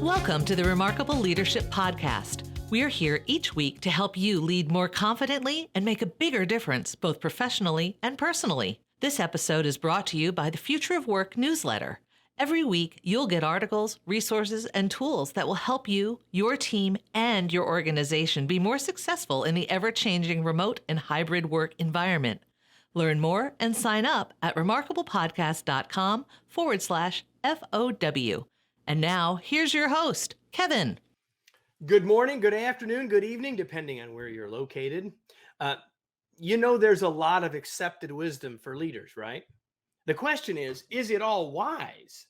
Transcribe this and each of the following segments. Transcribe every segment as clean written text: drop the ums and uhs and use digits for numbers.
Welcome to the Remarkable Leadership Podcast. We're here each week to help you lead more confidently and make a bigger difference, both professionally and personally. This episode is brought to you by the Future of Work newsletter. Every week, you'll get articles, resources, and tools that will help you, your team, and your organization be more successful in the ever-changing remote and hybrid work environment. Learn more and sign up at remarkablepodcast.com/FOW. And now, here's your host, Kevin. Good morning, good afternoon, good evening, depending on where you're located. There's a lot of accepted wisdom for leaders, right? The question is it all wise?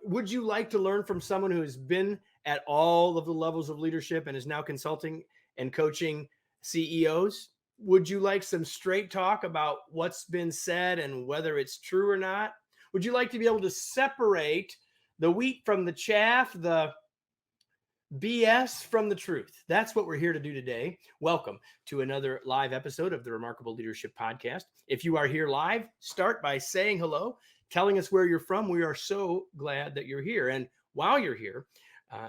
Would you like to learn from someone who has been at all of the levels of leadership and is now consulting and coaching CEOs? Would you like some straight talk about what's been said and whether it's true or not? Would you like to be able to separate the wheat from the chaff, the BS from the truth? That's what we're here to do today. Welcome to another live episode of the Remarkable Leadership Podcast. If you are here live, start by saying hello, telling us where you're from. We are so glad that you're here. And while you're here,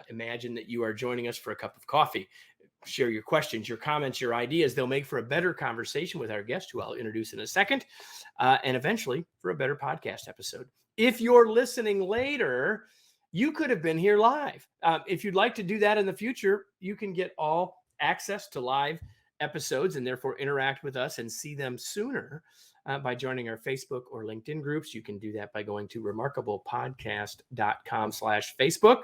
imagine that you are joining us for a cup of coffee. Share your questions, your comments, your ideas. They'll make for a better conversation with our guest, who I'll introduce in a second, and eventually for a better podcast episode. If you're listening later, you could have been here live. If you'd like to do that in the future, you can get all access to live episodes and therefore interact with us and see them sooner by joining our Facebook or LinkedIn groups. You can do that by going to remarkablepodcast.com/Facebook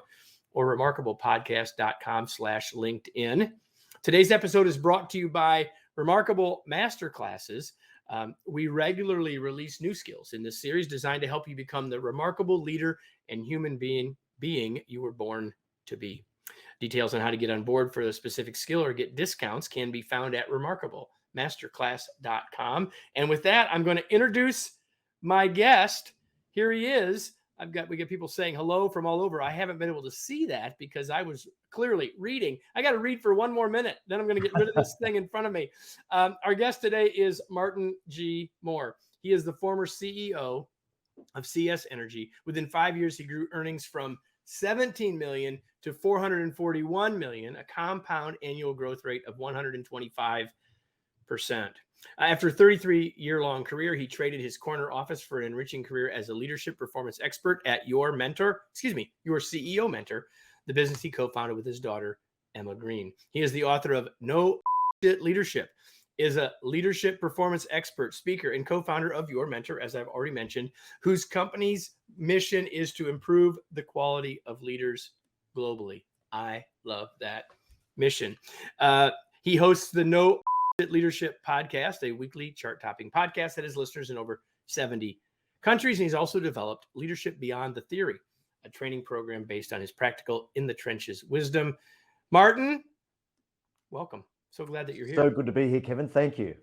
or remarkablepodcast.com/LinkedIn. Today's episode is brought to you by Remarkable Masterclasses. We regularly release new skills in this series designed to help you become the remarkable leader and human being you were born to be. Details on how to get on board for a specific skill or get discounts can be found at remarkablemasterclass.com. And with that, I'm going to introduce my guest. Here he is. We get people saying hello from all over. I haven't been able to see that because I was clearly reading. I got to read for one more minute. Then I'm going to get rid of this thing in front of me. Our guest today is Martin G. Moore. He is the former CEO of CS Energy. Within 5 years, he grew earnings from 17 million to 441 million, a compound annual growth rate of 125%. After a 33-year-long career, he traded his corner office for an enriching career as a leadership performance expert at your CEO Mentor, the business he co-founded with his daughter, Emma Green. He is the author of No Bullsh Leadership, is a leadership performance expert, speaker, and co-founder of Your Mentor, as I've already mentioned, whose company's mission is to improve the quality of leaders globally. I love that mission. He hosts the No Bullsh Leadership Podcast, a weekly chart-topping podcast that has listeners in over 70 countries. And he's also developed Leadership Beyond the Theory, a training program based on his practical in-the-trenches wisdom. Martin, welcome. So glad that you're here. So good to be here, Kevin. Thank you.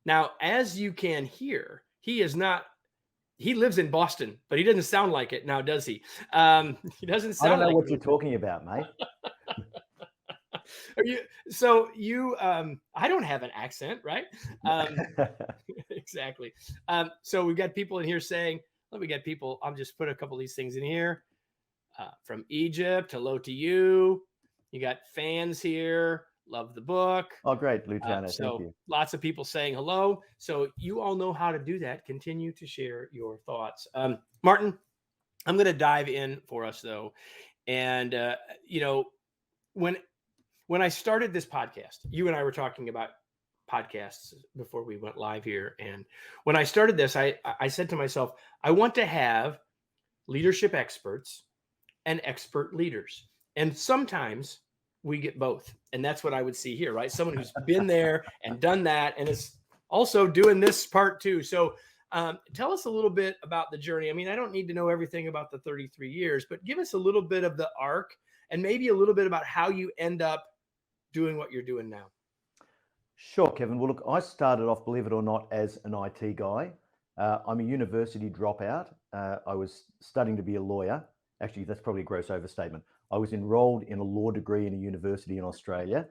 Now, as you can hear, he lives in Boston, but he doesn't sound like it now, does he? He doesn't sound like I don't know what you're talking about, mate. I don't have an accent, right? Exactly. So we've got people in here saying, I'll just put a couple of these things in here. From Egypt, hello to you. You got fans here. Love the book. Oh, great, Luciano. Thank you. Lots of people saying hello. So you all know how to do that. Continue to share your thoughts. Martin, I'm going to dive in for us, though. And, when I started this podcast, you and I were talking about podcasts before we went live here. And when I started this, I said to myself, I want to have leadership experts and expert leaders. And sometimes we get both. And that's what I would see here, right? Someone who's been there and done that and is also doing this part too. So tell us a little bit about the journey. I mean, I don't need to know everything about the 33 years, but give us a little bit of the arc and maybe a little bit about how you end up doing what you're doing now. Sure, Kevin. Well, look, I started off, believe it or not, as an IT guy. I'm a university dropout. I was studying to be a lawyer. Actually, that's probably a gross overstatement. I was enrolled in a law degree in a university in Australia.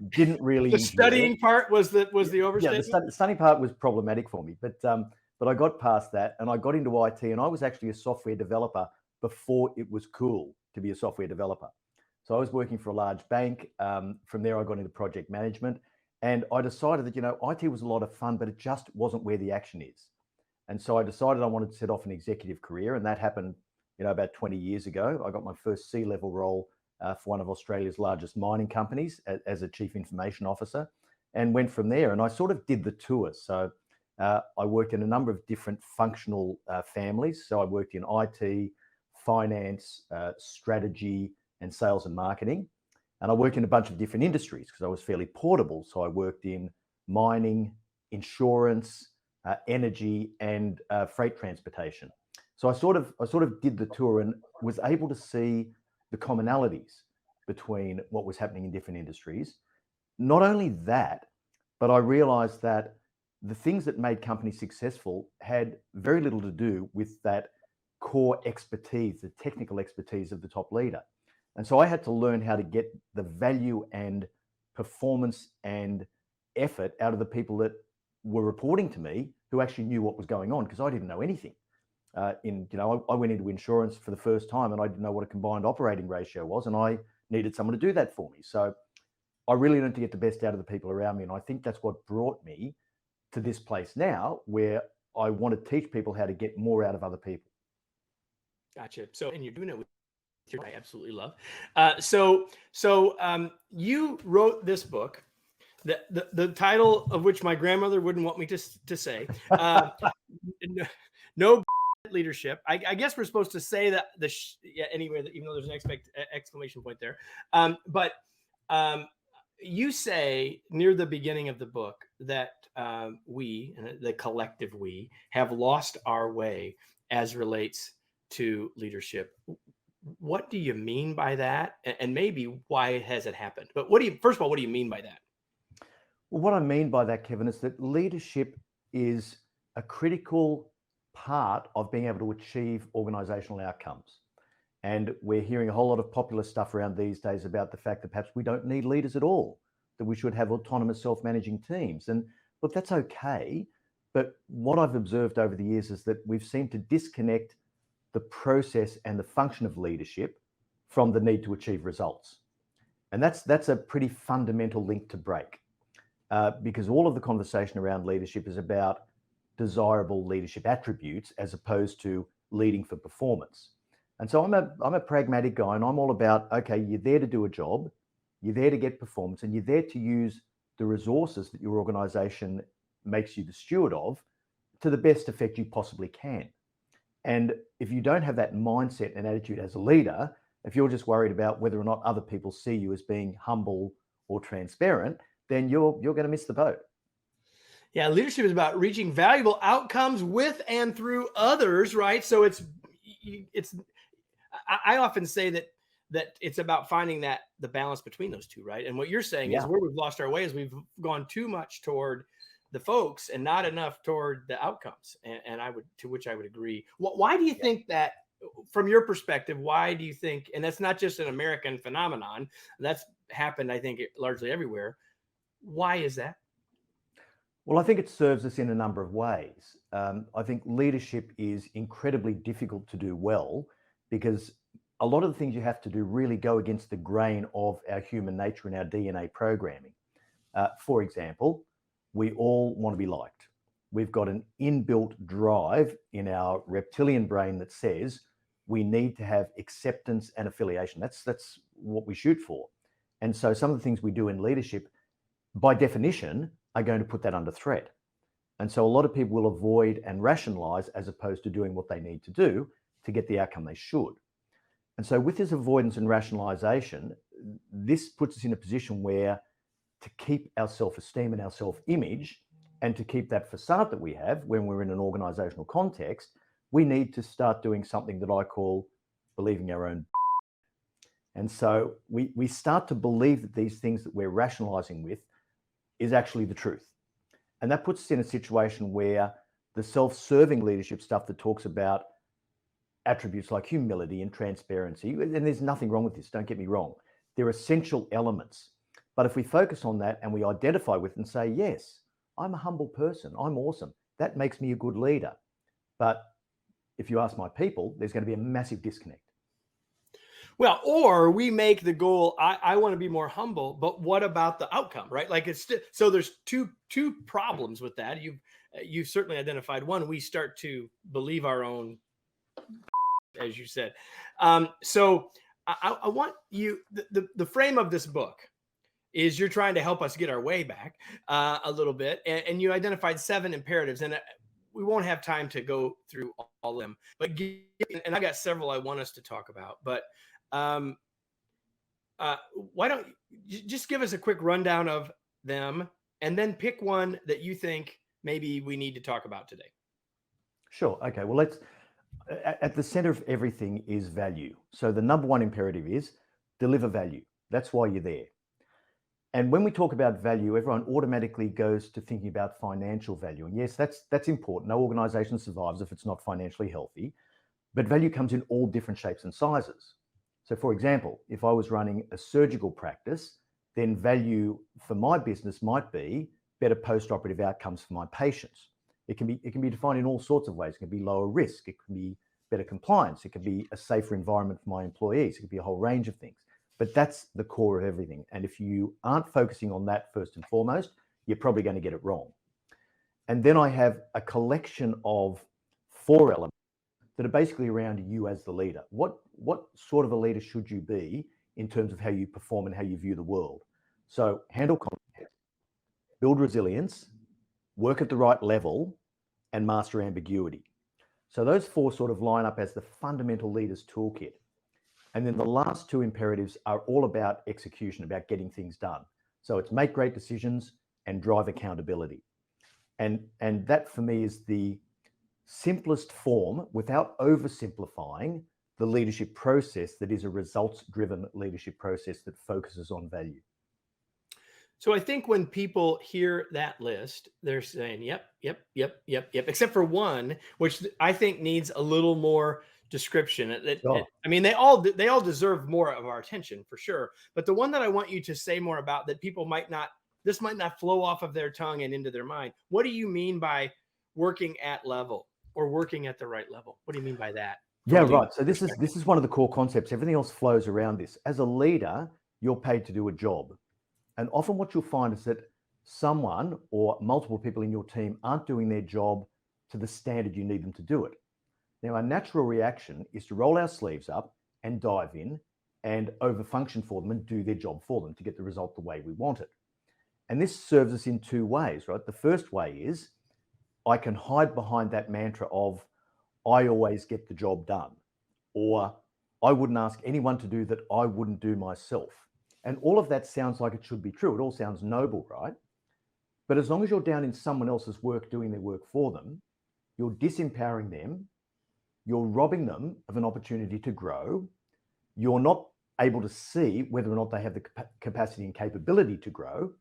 Didn't really. The studying part was the overstatement. Yeah, the studying part was problematic for me, but But I got past that and I got into IT, and I was actually a software developer before it was cool. to be a software developer. So I was working for a large bank. From there, I got into project management, and I decided that, IT was a lot of fun, but it just wasn't where the action is. And so I decided I wanted to set off an executive career, and that happened, about 20 years ago. I got my first C-level role for one of Australia's largest mining companies as a chief information officer, and went from there. And I sort of did the tour. So I worked in a number of different functional families. So I worked in IT, finance, strategy, and sales and marketing. And I worked in a bunch of different industries because I was fairly portable. So I worked in mining, insurance, energy, and freight transportation. So I sort of did the tour and was able to see the commonalities between what was happening in different industries. Not only that, but I realized that the things that made companies successful had very little to do with that core expertise, the technical expertise of the top leader. And so I had to learn how to get the value and performance and effort out of the people that were reporting to me who actually knew what was going on, because I didn't know anything. I went into insurance for the first time and I didn't know what a combined operating ratio was, and I needed someone to do that for me. So I really learned to get the best out of the people around me. And I think that's what brought me to this place now, where I want to teach people how to get more out of other people. Gotcha. So, and you're doing it with your, I absolutely love. You wrote this book, the title of which my grandmother wouldn't want me to say, No Leadership. I guess we're supposed to say that anyway, even though there's an exclamation point there. But you say near the beginning of the book that we, the collective we, have lost our way as relates to leadership. What do you mean by that? And maybe why has it happened? But first of all, what do you mean by that? Well, what I mean by that, Kevin, is that leadership is a critical part of being able to achieve organizational outcomes. And we're hearing a whole lot of popular stuff around these days about the fact that perhaps we don't need leaders at all, that we should have autonomous self-managing teams. And look, that's okay. But what I've observed over the years is that we've seemed to disconnect the process and the function of leadership from the need to achieve results. And that's a pretty fundamental link to break, because all of the conversation around leadership is about desirable leadership attributes as opposed to leading for performance. And so I'm a pragmatic guy, and I'm all about, okay, you're there to do a job, you're there to get performance, and you're there to use the resources that your organization makes you the steward of to the best effect you possibly can. And if you don't have that mindset and attitude as a leader, if you're just worried about whether or not other people see you as being humble or transparent, then you're going to miss the boat. Yeah, leadership is about reaching valuable outcomes with and through others, right? So I often say that it's about finding the balance between those two, right? And what you're saying is where we've lost our way is we've gone too much toward the folks and not enough toward the outcomes. And to which I would agree. Why do you think that, from your perspective, why do you think, and that's not just an American phenomenon, that's happened, I think, largely everywhere. Why is that? Well, I think it serves us in a number of ways. I think leadership is incredibly difficult to do well because a lot of the things you have to do really go against the grain of our human nature and our DNA programming. For example, we all want to be liked. We've got an inbuilt drive in our reptilian brain that says we need to have acceptance and affiliation. That's what we shoot for. And so some of the things we do in leadership, by definition, are going to put that under threat. And so a lot of people will avoid and rationalize as opposed to doing what they need to do to get the outcome they should. And so with this avoidance and rationalization, this puts us in a position where to keep our self-esteem and our self-image and to keep that facade that we have when we're in an organizational context, we need to start doing something that I call believing our own. And so we start to believe that these things that we're rationalizing with is actually the truth. And that puts us in a situation where the self-serving leadership stuff that talks about attributes like humility and transparency, and there's nothing wrong with this, don't get me wrong. They're essential elements. But if we focus on that and we identify with and say, yes, I'm a humble person, I'm awesome, that makes me a good leader. But if you ask my people, there's going to be a massive disconnect. Well, or we make the goal, I want to be more humble, but what about the outcome, right? Like it's so there's two problems with that. You've certainly identified one. We start to believe our own, as you said. So I want you, the frame of this book is you're trying to help us get our way back a little bit. And you identified 7 imperatives. And we won't have time to go through all of them. But and I got several I want us to talk about. But why don't you just give us a quick rundown of them and then pick one that you think maybe we need to talk about today? Sure. Okay. Well, at the center of everything is value. So the number one imperative is deliver value. That's why you're there. And when we talk about value, everyone automatically goes to thinking about financial value. And yes, that's important. No organization survives if it's not financially healthy. But value comes in all different shapes and sizes. So for example, if I was running a surgical practice, then value for my business might be better post-operative outcomes for my patients. It can be defined in all sorts of ways. It can be lower risk. It can be better compliance. It can be a safer environment for my employees. It could be a whole range of things. But that's the core of everything. And if you aren't focusing on that first and foremost, you're probably going to get it wrong. And then I have a collection of 4 elements that are basically around you as the leader. What sort of a leader should you be in terms of how you perform and how you view the world? So handle conflict, build resilience, work at the right level, and master ambiguity. So those 4 sort of line up as the fundamental leader's toolkit. And then the last 2 imperatives are all about execution, about getting things done. So it's make great decisions and drive accountability. And that for me is the simplest form, without oversimplifying, the leadership process that is a results-driven leadership process that focuses on value. So I think when people hear that list, they're saying, yep, except for one, which I think needs a little more description. I mean, they all deserve more of our attention for sure. But the one that I want you to say more about that people might not flow off of their tongue and into their mind. What do you mean by working at level or working at the right level? What do you mean by that? Yeah, right. So this is one of the core concepts. Everything else flows around this. As a leader, you're paid to do a job. And often what you'll find is that someone or multiple people in your team aren't doing their job to the standard you need them to do it. Now, our natural reaction is to roll our sleeves up and dive in and overfunction for them and do their job for them to get the result the way we want it. And this serves us in 2 ways, right? The first way is I can hide behind that mantra of I always get the job done, or I wouldn't ask anyone to do that I wouldn't do myself. And all of that sounds like it should be true. It all sounds noble, right? But as long as you're down in someone else's work, doing their work for them, you're disempowering them. You're robbing them of an opportunity to grow. You're not able to see whether or not they have the capacity and capability to grow.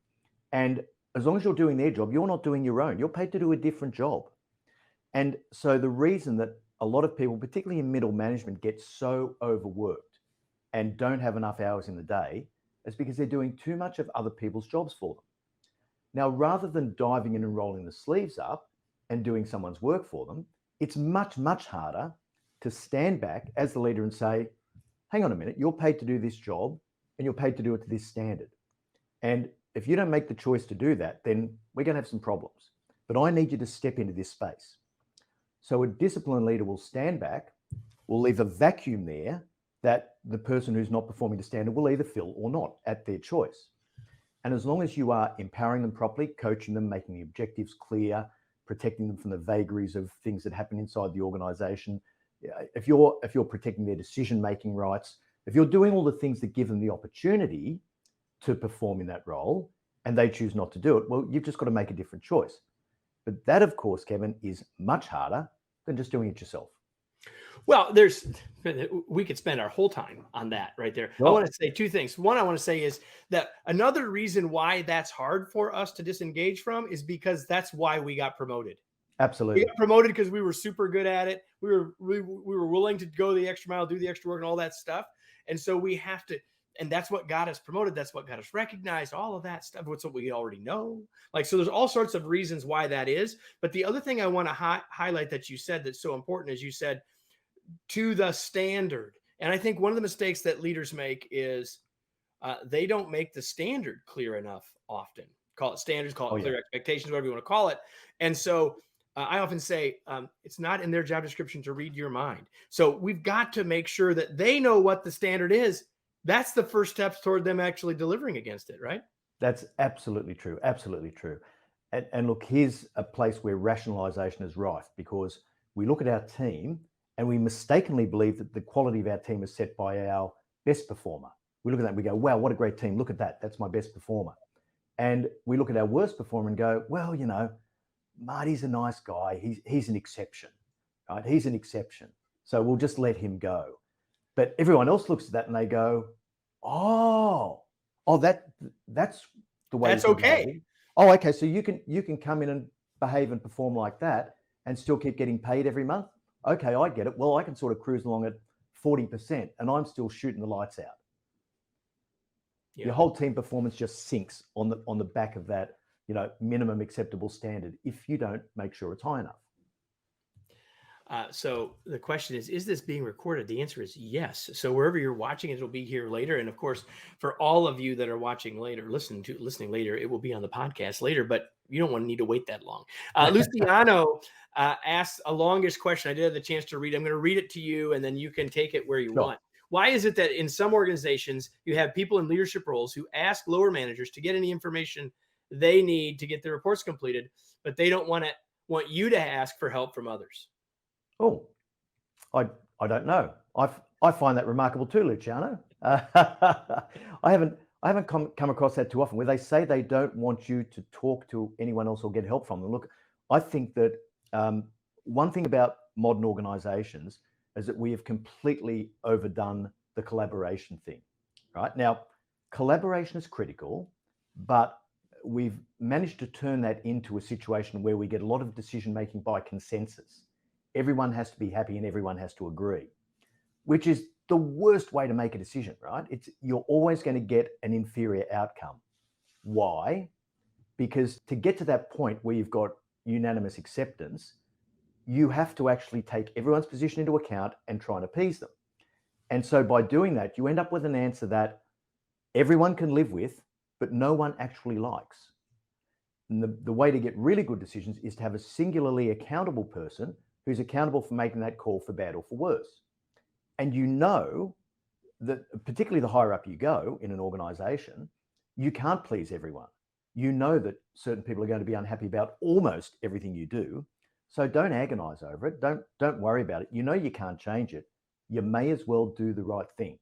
And as long as you're doing their job, you're not doing your own. You're paid to do a different job. And so the reason that a lot of people, particularly in middle management, get so overworked and don't have enough hours in the day is because they're doing too much of other people's jobs for them. Now, rather than diving in and rolling the sleeves up and doing someone's work for them, it's much, much harder to stand back as the leader and say, hang on a minute, you're paid to do this job and you're paid to do it to this standard. And if you don't make the choice to do that, then we're going to have some problems. But I need you to step into this space. So a disciplined leader will stand back, will leave a vacuum there that the person who's not performing to standard will either fill or not at their choice. And as long as you are empowering them properly, coaching them, making the objectives clear, protecting them from the vagaries of things that happen inside the organization, if you're protecting their decision-making rights, if you're doing all the things that give them the opportunity to perform in that role and they choose not to do it, well, you've just got to make a different choice. But that, of course, Kevin, is much harder than just doing it yourself. Well, we could spend our whole time on that right there. Sure. I want to say 2 things. One, I want to say is that another reason why that's hard for us to disengage from is because that's why we got promoted. Absolutely. We got promoted because we were super good at it. We were willing to go the extra mile, do the extra work and all that stuff. And so we have to, and that's what got us promoted. That's what got us recognized, all of that stuff. What's what we already know. Like, so there's all sorts of reasons why that is. But the other thing I want to highlight that you said that's so important is you said, to the standard. And I think one of the mistakes that leaders make is they don't make the standard clear enough often. Call it standards, call Oh it yeah. clear expectations, whatever you want to call it. And so I often say it's not in their job description to read your mind. So we've got to make sure that they know what the standard is. That's the first steps toward them actually delivering against it, right? That's absolutely true. Absolutely true. And look, here's a place where rationalization is rife, because we look at our team and we mistakenly believe that the quality of our team is set by our best performer. We look at that and we go, wow, what a great team. Look at that. That's my best performer. And we look at our worst performer and go, well, Marty's a nice guy. He's an exception, right? He's an exception. So we'll just let him go. But everyone else looks at that and they go, oh, that's the way. That's okay. Oh, okay. So you can come in and behave and perform like that and still keep getting paid every month. Okay, I get it. Well, I can sort of cruise along at 40% and I'm still shooting the lights out. Yeah. Your whole team performance just sinks on the back of that, minimum acceptable standard if you don't make sure it's high enough. So the question is this being recorded? The answer is yes. So wherever you're watching, it'll be here later. And of course, for all of you that are watching later, listening later, it will be on the podcast later, but you don't want to need to wait that long. Luciano asked a longish question. I did have the chance to read. I'm going to read it to you and then you can take it where you want. Why is it that in some organizations, you have people in leadership roles who ask lower managers to get any information they need to get their reports completed, but they don't want you to ask for help from others? Oh, I don't know. I find that remarkable too, Luciano. I haven't come across that too often, where they say they don't want you to talk to anyone else or get help from them. Look, I think that one thing about modern organizations is that we have completely overdone the collaboration thing, right? Now, collaboration is critical, but we've managed to turn that into a situation where we get a lot of decision-making by consensus. Everyone has to be happy and everyone has to agree, which is the worst way to make a decision, right? You're always going to get an inferior outcome. Why? Because to get to that point where you've got unanimous acceptance, you have to actually take everyone's position into account and try and appease them. And so by doing that, you end up with an answer that everyone can live with, but no one actually likes. And the way to get really good decisions is to have a singularly accountable person who's accountable for making that call for bad or for worse. And you know that, particularly the higher up you go in an organization, you can't please everyone. You know that certain people are going to be unhappy about almost everything you do. So don't agonize over it. Don't worry about it. You know you can't change it. You may as well do the right thing.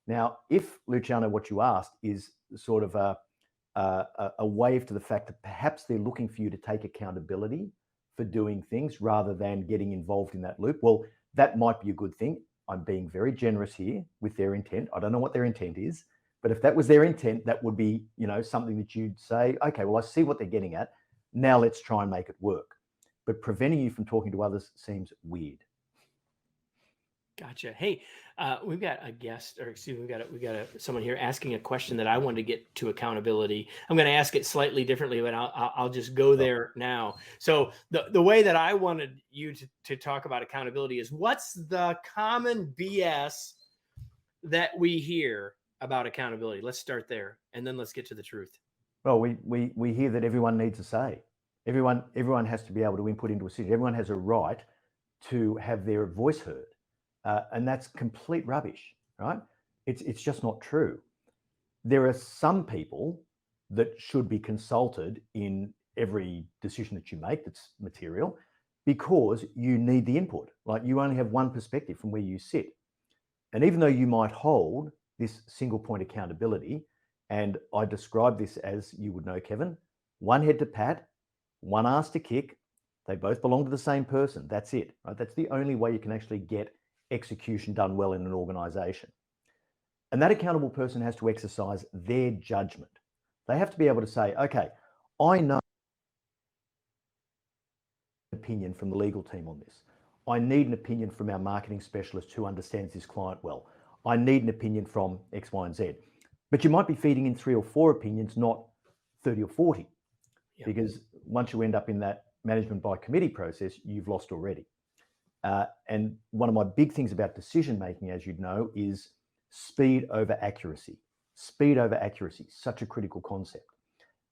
Now, if, Luciano, what you asked is sort of a wave to the fact that perhaps they're looking for you to take accountability for doing things rather than getting involved in that loop, well, that might be a good thing. I'm being very generous here with their intent. I don't know what their intent is, but if that was their intent, that would be, something that you'd say, okay, well, I see what they're getting at. Now let's try and make it work. But preventing you from talking to others seems weird. Gotcha. Hey, we've got a guest, or excuse me, we got someone here asking a question that I wanted to get to accountability. I'm going to ask it slightly differently, but I'll just go there now. So the way that I wanted you to talk about accountability is, what's the common BS that we hear about accountability? Let's start there, and then let's get to the truth. Well, we hear that everyone needs a say. Everyone has to be able to input into a decision. Everyone has a right to have their voice heard. And that's complete rubbish, right? It's just not true. There are some people that should be consulted in every decision that you make that's material, because you need the input. Like, you only have one perspective from where you sit. And even though you might hold this single point accountability, and I describe this as, you would know, Kevin, one head to pat, one ass to kick, they both belong to the same person. That's it, right? That's the only way you can actually get execution done well in an organization. And that accountable person has to exercise their judgment. They have to be able to say, okay, I know an opinion from the legal team on this. I need an opinion from our marketing specialist who understands this client well. I need an opinion from X, Y, and Z. But you might be feeding in 3 or 4 opinions, not 30 or 40, because once you end up in that management by committee process, you've lost already. And one of my big things about decision making, as you'd know, is speed over accuracy. Speed over accuracy, such a critical concept.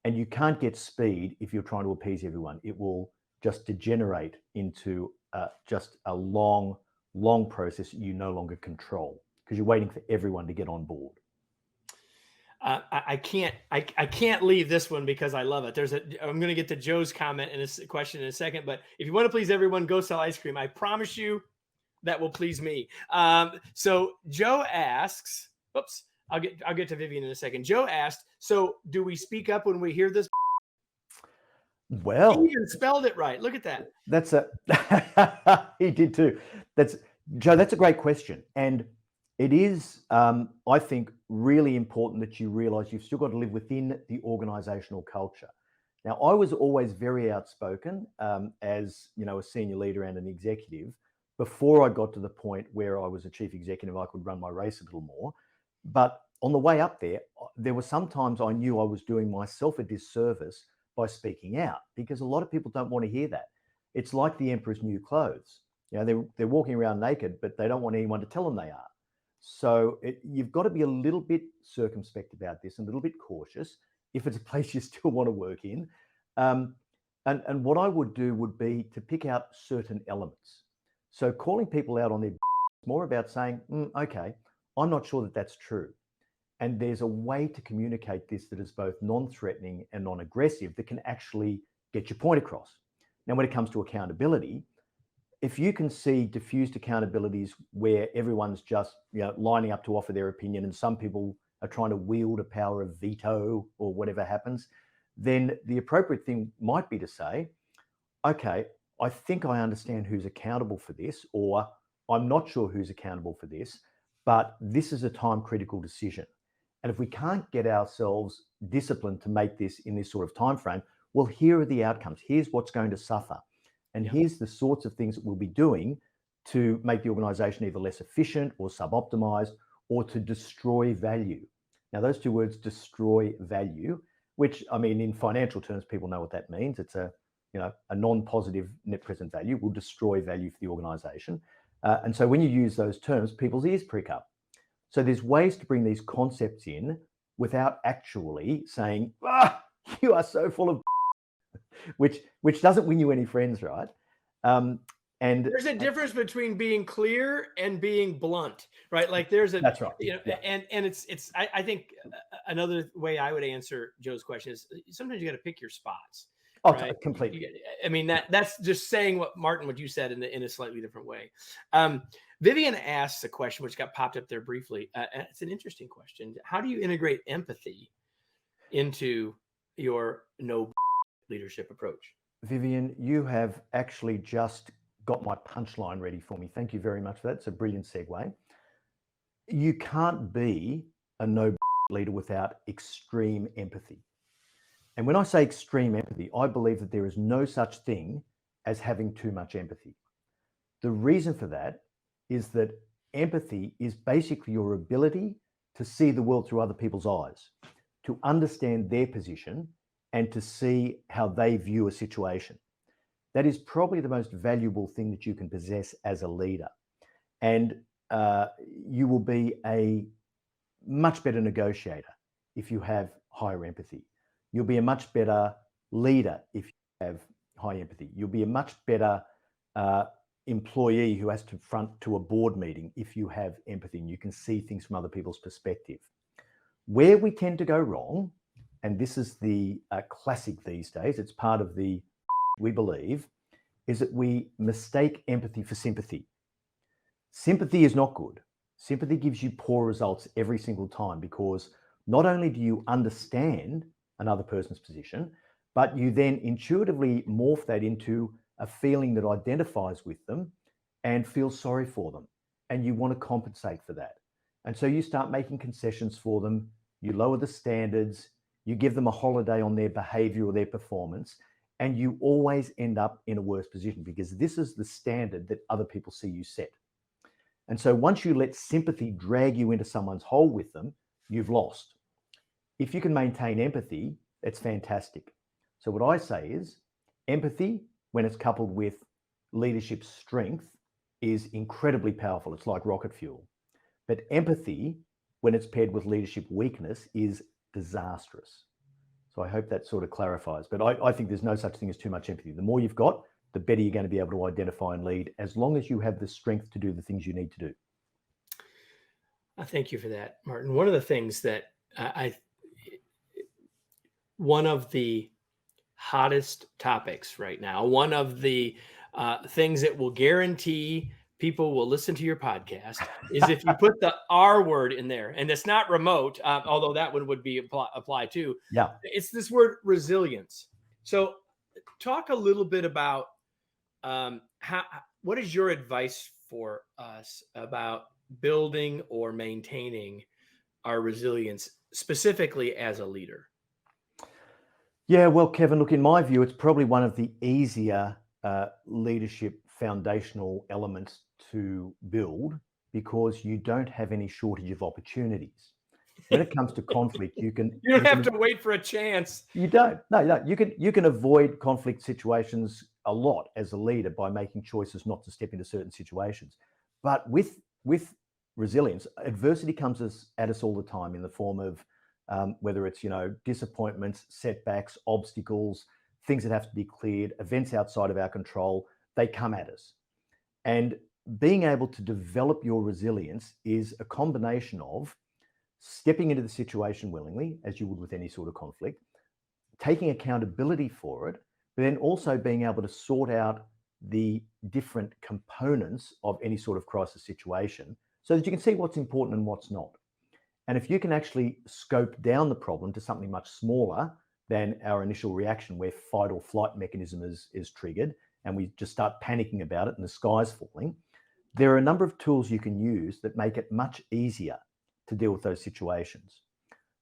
And you can't get speed if you're trying to appease everyone. It will just degenerate into just a long process you no longer control because you're waiting for everyone to get on board. I can't leave this one because I love it. I'm going to get to Joe's comment and a question in a second, but if you want to please everyone, go sell ice cream. I promise you that will please me. So Joe asks, oops, I'll get to Vivian in a second. Joe asked, so do we speak up when we hear this? Well, he even spelled it right. Look at that. That's he did too. Joe, that's a great question. And it is, I think, really important that you realize you've still got to live within the organizational culture. Now, I was always very outspoken as, a senior leader and an executive before I got to the point where I was a chief executive. I could run my race a little more. But on the way up there were sometimes I knew I was doing myself a disservice by speaking out because a lot of people don't want to hear that. It's like the emperor's new clothes. They're walking around naked, but they don't want anyone to tell them they are. So you've got to be a little bit circumspect about this and a little bit cautious if it's a place you still want to work in. And what I would do would be to pick out certain elements. So calling people out on their more about saying, okay, I'm not sure that that's true. And there's a way to communicate this that is both non-threatening and non-aggressive that can actually get your point across. Now, when it comes to accountability, if you can see diffused accountabilities where everyone's just lining up to offer their opinion and some people are trying to wield a power of veto or whatever happens, then the appropriate thing might be to say, okay, I think I understand who's accountable for this, or I'm not sure who's accountable for this, but this is a time critical decision. And if we can't get ourselves disciplined to make this in this sort of time frame, well, here are the outcomes. Here's what's going to suffer. And here's the sorts of things that we'll be doing to make the organization either less efficient or sub-optimized or to destroy value. Now, those two words, destroy value, which, I mean, in financial terms, people know what that means. It's a non-positive net present value will destroy value for the organization. And so when you use those terms, people's ears prick up. So there's ways to bring these concepts in without actually saying, you are so full of which doesn't win you any friends, right? And there's a difference between being clear and being blunt, right? Like that's right. And it's I think another way I would answer Joe's question is sometimes you got to pick your spots. Oh, right? Completely. I mean, that's just saying what you said in a slightly different way. Vivian asks a question which got popped up there briefly. It's an interesting question. How do you integrate empathy into your no leadership approach? Vivian, you have actually just got my punchline ready for me. Thank you very much for that. It's a brilliant segue. You can't be a no leader without extreme empathy. And when I say extreme empathy, I believe that there is no such thing as having too much empathy. The reason for that is that empathy is basically your ability to see the world through other people's eyes, to understand their position, and to see how they view a situation. That is probably the most valuable thing that you can possess as a leader. And you will be a much better negotiator if you have higher empathy. You'll be a much better leader if you have high empathy. You'll be a much better employee who has to front to a board meeting if you have empathy and you can see things from other people's perspective. Where we tend to go wrong, and this is the classic these days, it's part of the we believe, is that we mistake empathy for sympathy. Sympathy is not good. Sympathy gives you poor results every single time because not only do you understand another person's position, but you then intuitively morph that into a feeling that identifies with them and feels sorry for them. And you want to compensate for that. And so you start making concessions for them, you lower the standards, you give them a holiday on their behavior or their performance, and you always end up in a worse position because this is the standard that other people see you set. And so once you let sympathy drag you into someone's hole with them, you've lost. If you can maintain empathy, it's fantastic. So what I say is empathy, when it's coupled with leadership strength, is incredibly powerful. It's like rocket fuel. But empathy, when it's paired with leadership weakness, is disastrous. So I hope that sort of clarifies. But I think there's no such thing as too much empathy. The more you've got, the better you're going to be able to identify and lead, as long as you have the strength to do the things you need to do. Thank you for that, Martin. One of the things that one of the hottest topics right now, one of the things that will guarantee people will listen to your podcast is if you put the R word in there, and it's not remote, although that one would be apply too. Yeah. It's this word resilience. So talk a little bit about what is your advice for us about building or maintaining our resilience, specifically as a leader? Yeah, well, Kevin, look, in my view, it's probably one of the easier leadership foundational elements to build, because you don't have any shortage of opportunities. When it comes to conflict, you don't have to wait for a chance. You don't. No. You can avoid conflict situations a lot as a leader by making choices not to step into certain situations. But with resilience, adversity comes at us all the time in the form of whether it's disappointments, setbacks, obstacles, things that have to be cleared, events outside of our control. They come at us, and being able to develop your resilience is a combination of stepping into the situation willingly, as you would with any sort of conflict, taking accountability for it, but then also being able to sort out the different components of any sort of crisis situation so that you can see what's important and what's not. And if you can actually scope down the problem to something much smaller than our initial reaction, where fight or flight mechanism is triggered and we just start panicking about it and the sky's falling, there are a number of tools you can use that make it much easier to deal with those situations.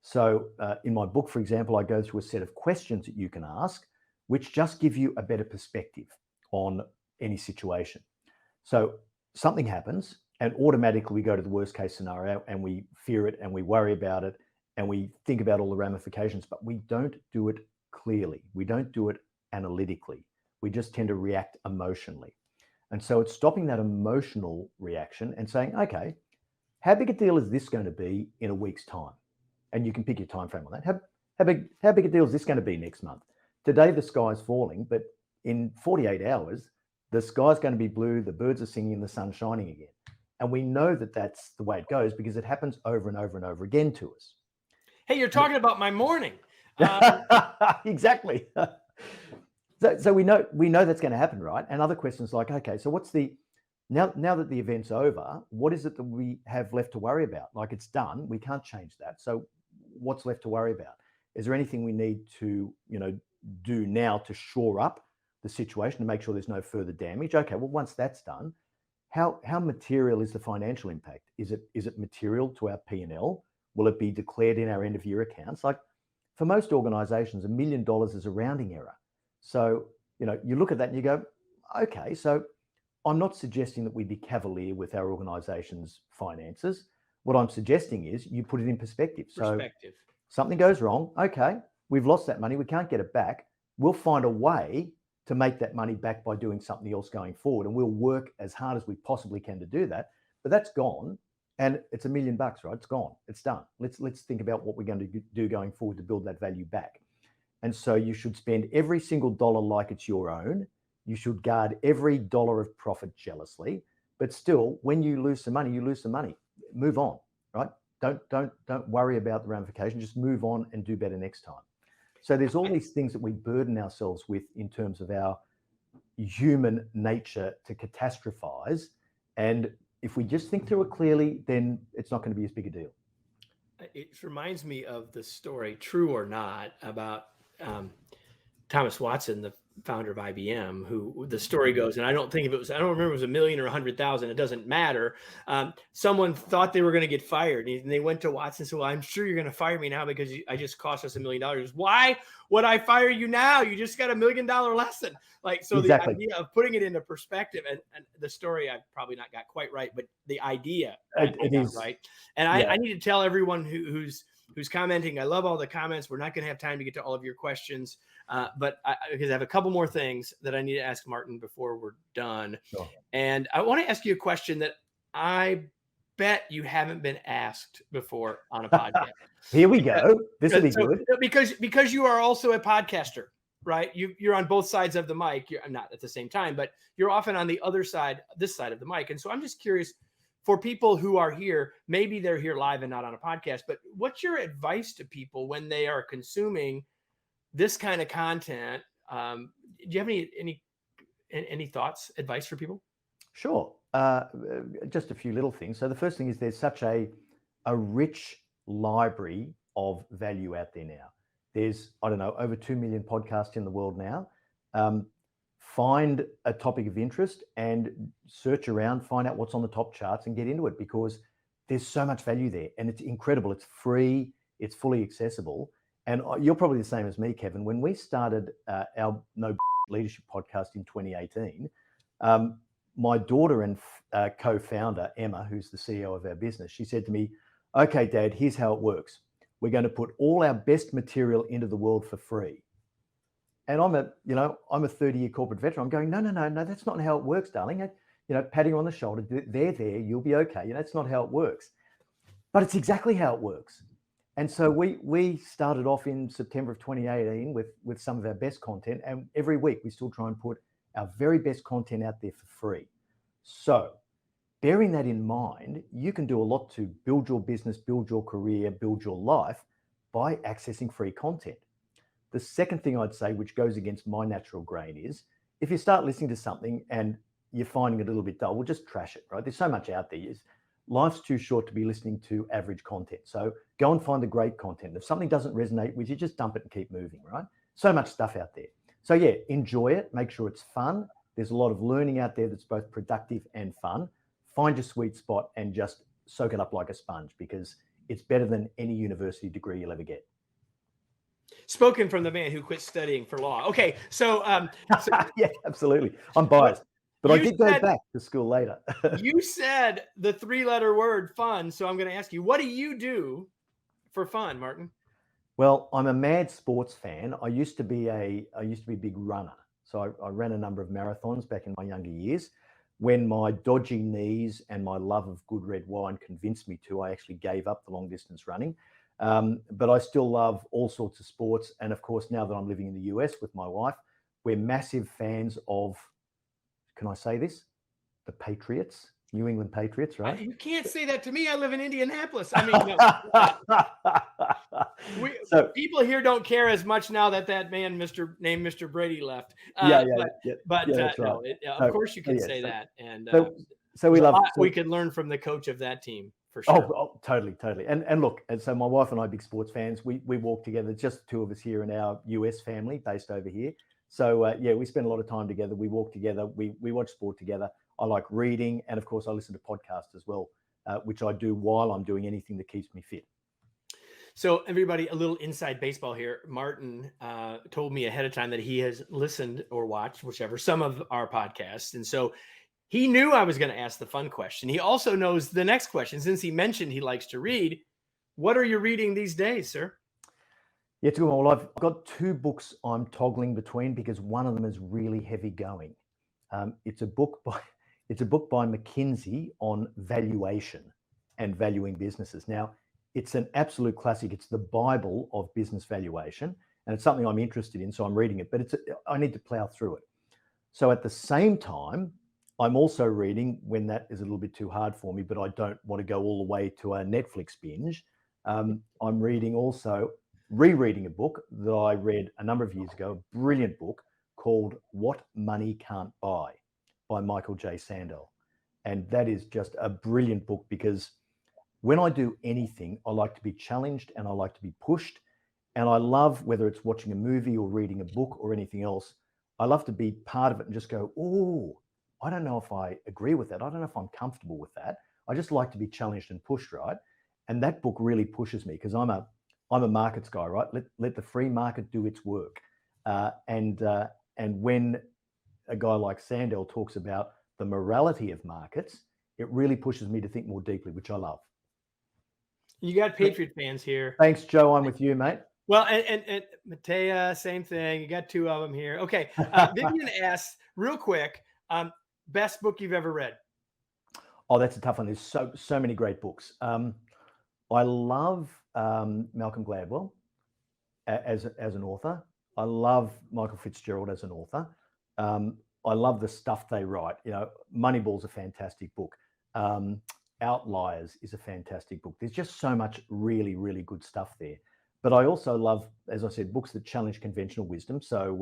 So in my book, for example, I go through a set of questions that you can ask, which just give you a better perspective on any situation. So something happens and automatically we go to the worst case scenario and we fear it and we worry about it and we think about all the ramifications, but we don't do it clearly. We don't do it analytically. We just tend to react emotionally. And so it's stopping that emotional reaction and saying, okay, how big a deal is this going to be in a week's time? And you can pick your time frame on that. How big a deal is this going to be next month? Today, the sky's falling, but in 48 hours, the sky's going to be blue, the birds are singing, and the sun's shining again. And we know that that's the way it goes because it happens over and over and over again to us. Hey, you're talking about my morning. Exactly. So we know that's going to happen, right? And other questions like, okay, so what's now that the event's over, what is it that we have left to worry about? Like, it's done, we can't change that. So what's left to worry about? Is there anything we need to, do now to shore up the situation to make sure there's no further damage? Okay, well, once that's done, how material is the financial impact? Is it material to our P&L? Will it be declared in our end of year accounts? Like, for most organizations, $1 million is a rounding error. So, you look at that and you go, okay, so I'm not suggesting that we be cavalier with our organization's finances. What I'm suggesting is you put it in perspective. So something goes wrong. Okay, we've lost that money. We can't get it back. We'll find a way to make that money back by doing something else going forward. And we'll work as hard as we possibly can to do that. But that's gone. And it's $1 million, right? It's gone. It's done. Let's think about what we're going to do going forward to build that value back. And so you should spend every single dollar like it's your own. You should guard every dollar of profit jealously. But still, when you lose some money, you lose some money. Move on, right? Don't worry about the ramifications. Just move on and do better next time. So there's all these things that we burden ourselves with in terms of our human nature to catastrophize. And if we just think through it clearly, then it's not going to be as big a deal. It reminds me of the story, true or not, about Thomas Watson, the founder of IBM, who the story goes, and I don't remember if it was 1 million or 100,000. It doesn't matter. Someone thought they were going to get fired, and they went to Watson and said, well, I'm sure you're going to fire me now because I just cost us $1 million. Why would I fire you now? You just got $1 million lesson. So exactly. The idea of putting it into perspective, and the story I've probably not got quite right, but the idea it is right. And I need to tell everyone who's commenting, I love all the comments. We're not going to have time to get to all of your questions. But because I have a couple more things that I need to ask Martin before we're done. Sure. And I want to ask you a question that I bet you haven't been asked before on a podcast. Here we go. This will be good. Because you are also a podcaster, right? You're on both sides of the mic. I'm not at the same time, but you're often on the other side, this side of the mic. And so I'm just curious, for people who are here, maybe they're here live and not on a podcast, but what's your advice to people when they are consuming this kind of content? Do you have any thoughts, advice for people? Sure. Just a few little things. So the first thing is there's such a rich library of value out there now. There's, I don't know, over 2 million podcasts in the world now. Find a topic of interest and search around, find out what's on the top charts and get into it, because there's so much value there and it's incredible. It's free. It's fully accessible. And you're probably the same as me, Kevin. When we started our No Bullsh Leadership podcast in 2018, my daughter and co-founder, Emma, who's the CEO of our business, she said to me, okay, Dad, here's how it works. We're going to put all our best material into the world for free. And I'm a 30-year corporate veteran. I'm going, no, that's not how it works, darling. Patting her on the shoulder, they're there, you'll be okay. That's not how it works. But it's exactly how it works. And so we started off in September of 2018 with some of our best content. And every week we still try and put our very best content out there for free. So bearing that in mind, you can do a lot to build your business, build your career, build your life by accessing free content. The second thing I'd say, which goes against my natural grain, is if you start listening to something and you're finding it a little bit dull, well, just trash it, right? There's so much out there. Life's too short to be listening to average content. So go and find the great content. If something doesn't resonate with you, just dump it and keep moving, right? So much stuff out there. So yeah, enjoy it. Make sure it's fun. There's a lot of learning out there that's both productive and fun. Find your sweet spot and just soak it up like a sponge, because it's better than any university degree you'll ever get. Spoken from the man who quit studying for law. Okay, so yeah, absolutely. I'm biased, but I did go back to school later. You said the 3-letter word fun, so I'm going to ask you, what do you do for fun, Martin? Well, I'm a mad sports fan. I used to be a big runner. So I ran a number of marathons back in my younger years. When my dodgy knees and my love of good red wine convinced me to, I actually gave up the long distance running. But I still love all sorts of sports. And of course, now that I'm living in the US with my wife, we're massive fans of, can I say this? The Patriots, New England Patriots, right? You can't say that to me. I live in Indianapolis. I mean, no. People here don't care as much now that man, named Mr. Brady, left. But that's right. No, of course you can say that. And so we love. We could learn from the coach of that team. For sure. Oh, totally. And look, and so my wife and I are big sports fans. We walk together, just the two of us here in our US family based over here. So we spend a lot of time together. We walk together. We watch sport together. I like reading, and of course I listen to podcasts as well, which I do while I'm doing anything that keeps me fit. So everybody, a little inside baseball here. Martin told me ahead of time that he has listened or watched, whichever, some of our podcasts. And so he knew I was going to ask the fun question. He also knows the next question, since he mentioned he likes to read. What are you reading these days, sir? Yeah, it's good. Well, I've got 2 books I'm toggling between because one of them is really heavy going. It's a book by McKinsey on valuation and valuing businesses. Now, it's an absolute classic. It's the Bible of business valuation, and it's something I'm interested in, so I'm reading it. But I need to plow through it. So at the same time, I'm also reading, when that is a little bit too hard for me, but I don't want to go all the way to a Netflix binge. I'm rereading a book that I read a number of years ago, a brilliant book called What Money Can't Buy by Michael J. Sandel. And that is just a brilliant book, because when I do anything, I like to be challenged and I like to be pushed. And I love, whether it's watching a movie or reading a book or anything else, I love to be part of it and just go, oh, I don't know if I agree with that. I don't know if I'm comfortable with that. I just like to be challenged and pushed, right? And that book really pushes me, because I'm a markets guy, right? Let the free market do its work. And when a guy like Sandel talks about the morality of markets, it really pushes me to think more deeply, which I love. You got Patriot fans here. Thanks, Joe. I'm with you, mate. Well, and Matea, same thing. You got two of them here. Okay. Vivian asks real quick, best book you've ever read? Oh, that's a tough one. There's so many great books. I love Malcolm Gladwell as an author. I love Michael Fitzgerald as an author. I love the stuff they write. You know, Moneyball's a fantastic book. Outliers is a fantastic book. There's just so much really, really good stuff there. But I also love, as I said, books that challenge conventional wisdom. So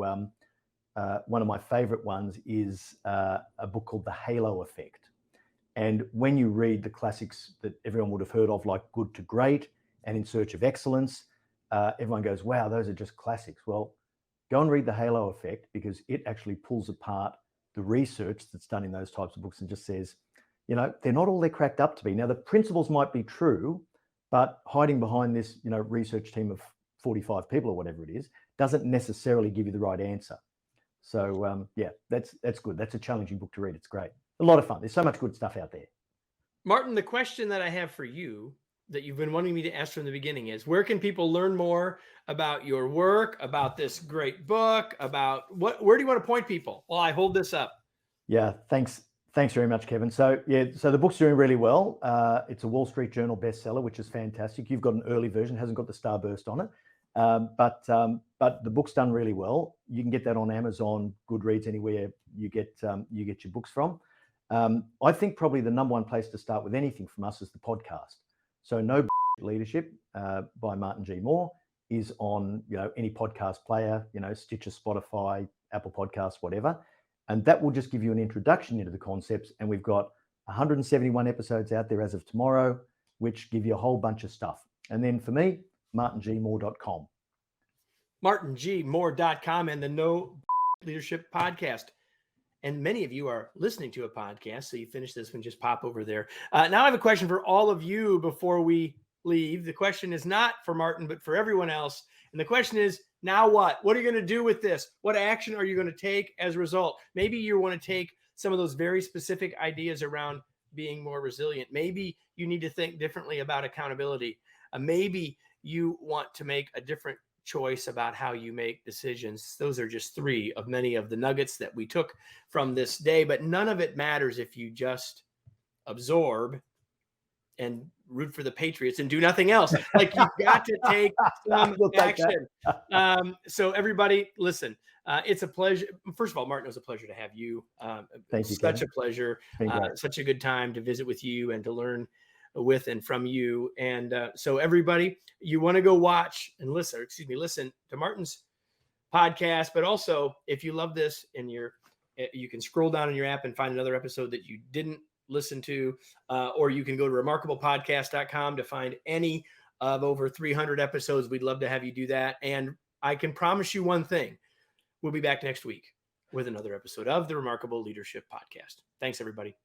one of my favorite ones is a book called The Halo Effect. And when you read the classics that everyone would have heard of, like Good to Great and In Search of Excellence, everyone goes, wow, those are just classics. Well, go and read The Halo Effect, because it actually pulls apart the research that's done in those types of books and just says, you know, they're not all they're cracked up to be. Now, the principles might be true, but hiding behind this, you know, research team of 45 people or whatever it is, doesn't necessarily give you the right answer. So yeah, that's good. That's a challenging book to read. It's great. A lot of fun. There's so much good stuff out there. Martin, the question that I have for you that you've been wanting me to ask from the beginning is, where can people learn more about your work, about this great book, about where do you want to point people while I hold this up? Yeah, thanks very much, Kevin. So yeah, so the book's doing really well. It's a Wall Street Journal bestseller, which is fantastic. You've got an early version, hasn't got the starburst on it, but the book's done really well. You can get that on Amazon, Goodreads, anywhere you get your books from. I think probably the number one place to start with anything from us is the podcast. So No Bullsh Leadership by Martin G. Moore is on, you know, any podcast player, you know, Stitcher, Spotify, Apple Podcasts, whatever. And that will just give you an introduction into the concepts. And we've got 171 episodes out there as of tomorrow, which give you a whole bunch of stuff. And then for me, martingmoore.com. martingmoore.com and the No Bullsh Leadership Podcast. And many of you are listening to a podcast, so you finish this one, just pop over there. Now I have a question for all of you before we leave. The question is not for Martin, but for everyone else. And the question is, now what? What are you going to do with this? What action are you going to take as a result? Maybe you want to take some of those very specific ideas around being more resilient. Maybe you need to think differently about accountability. Maybe you want to make a different choice about how you make decisions. Those are just three of many of the nuggets that we took from this day, but none of it matters if you just absorb and root for the Patriots and do nothing else. Like, you've got to take some action. So everybody, listen, it's a pleasure. First of all, Martin, it was a pleasure to have you. Thank you, such Kevin. a pleasure. Such a good time to visit with you and to learn with and from you. And so everybody, you want to go watch and listen to Martin's podcast, but also if you love this and you can scroll down in your app and find another episode that you didn't listen to, or you can go to remarkablepodcast.com to find any of over 300 episodes. We'd love to have you do that. And I can promise you one thing, we'll be back next week with another episode of the Remarkable Leadership Podcast. Thanks, everybody.